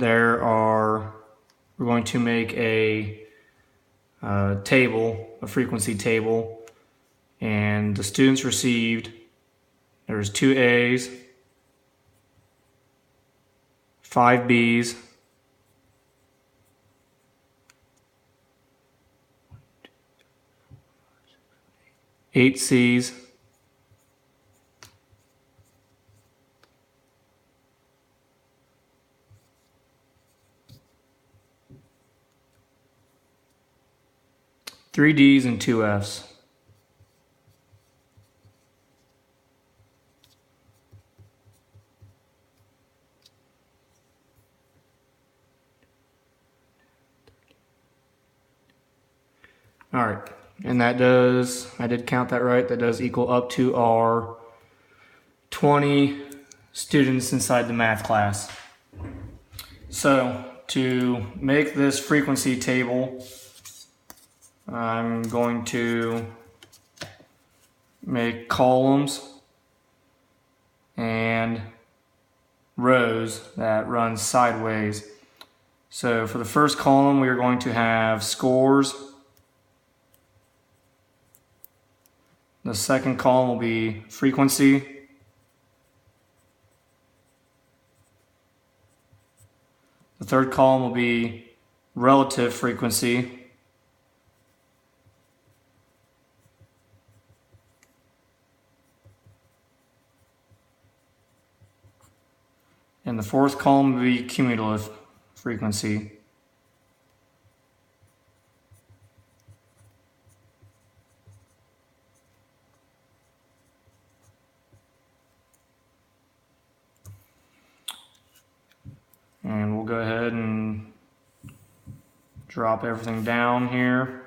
we're going to make a table, a frequency table, and the students received, there's 2 A's, 5 B's, 8 C's, 3 D's, and 2 F's. All right, and that does, I did count that right, that does equal up to our 20 students inside the math class. So to make this frequency table, I'm going to make columns and rows that run sideways. So for the first column, we are going to have scores. The second column will be frequency. The third column will be relative frequency. And the fourth column will be cumulative frequency. And we'll go ahead and drop everything down here.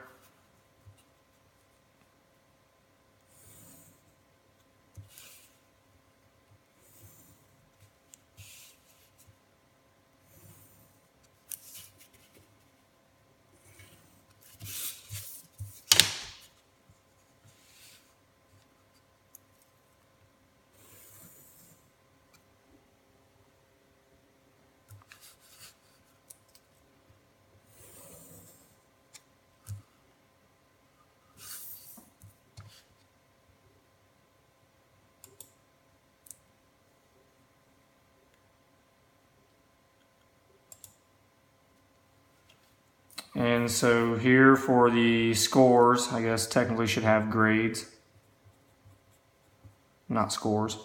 And so here for the scores, I guess technically should have grades, not scores.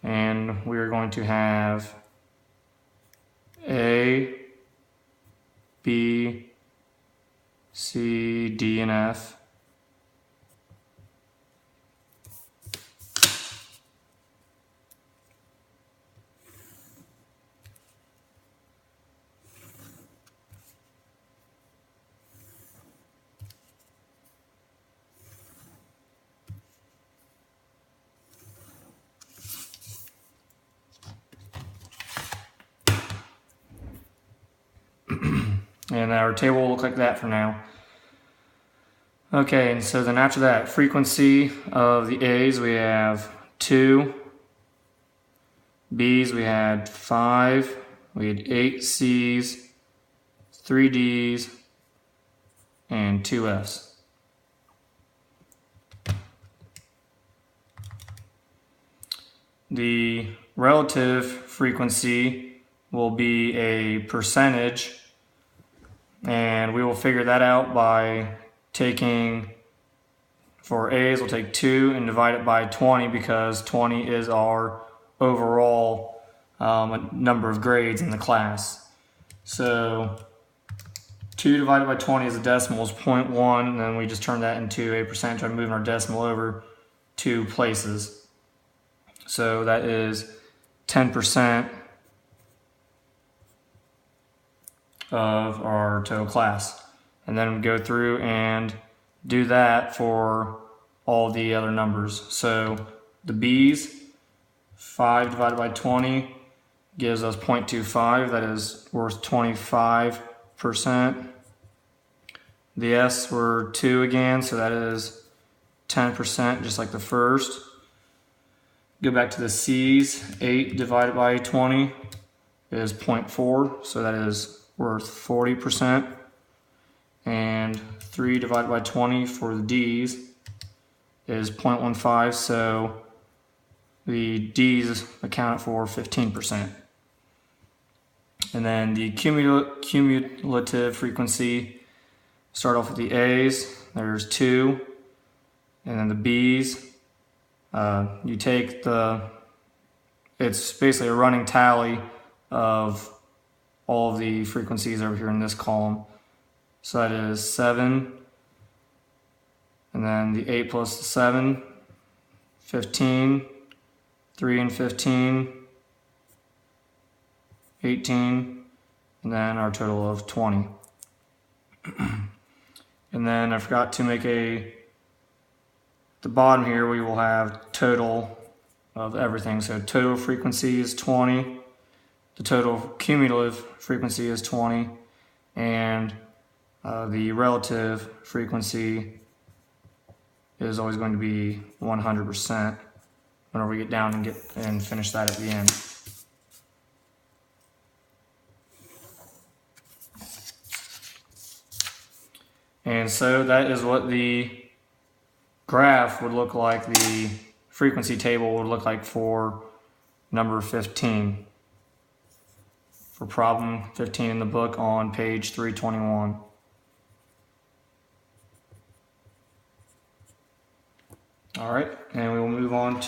And we're going to have A, B, C, D, and F. And our table will look like that for now. Okay, and so then after that, frequency of the A's, we have 2. B's, we had 5. We had 8 C's, 3 D's, and 2 F's. The relative frequency will be a percentage, and we will figure that out by taking, for A's, we'll take 2 and divide it by 20 because 20 is our overall number of grades in the class. So 2 divided by 20 is a decimal, is 0.1, and then we just turn that into a percentage by moving our decimal over 2 places. So that is 10% of our total class. And then we go through and do that for all the other numbers. So the B's, 5 divided by 20 gives us 0.25, that is worth 25%. The S were 2 again, so that is 10%, just like the first. Go back to the C's, 8 divided by 20 is 0.4, so that is worth 40%. And 3 divided by 20 for the D's is 0.15, so the D's accounted for 15%. And then the cumulative frequency, start off with the A's, there's 2, and then the B's, you take it's basically a running tally of all of the frequencies over here in this column. So that is 7, and then the 8 plus the 7, 15, 3 and 15, 18, and then our total of 20. And then I forgot to make the bottom here we will have total of everything. So total frequency is 20, the total cumulative frequency is 20, and the relative frequency is always going to be 100% whenever we get down and finish that at the end. And so that is what the graph would look like, the frequency table would look like for number 15, for problem 15 in the book on page 321. All right, and we will move on to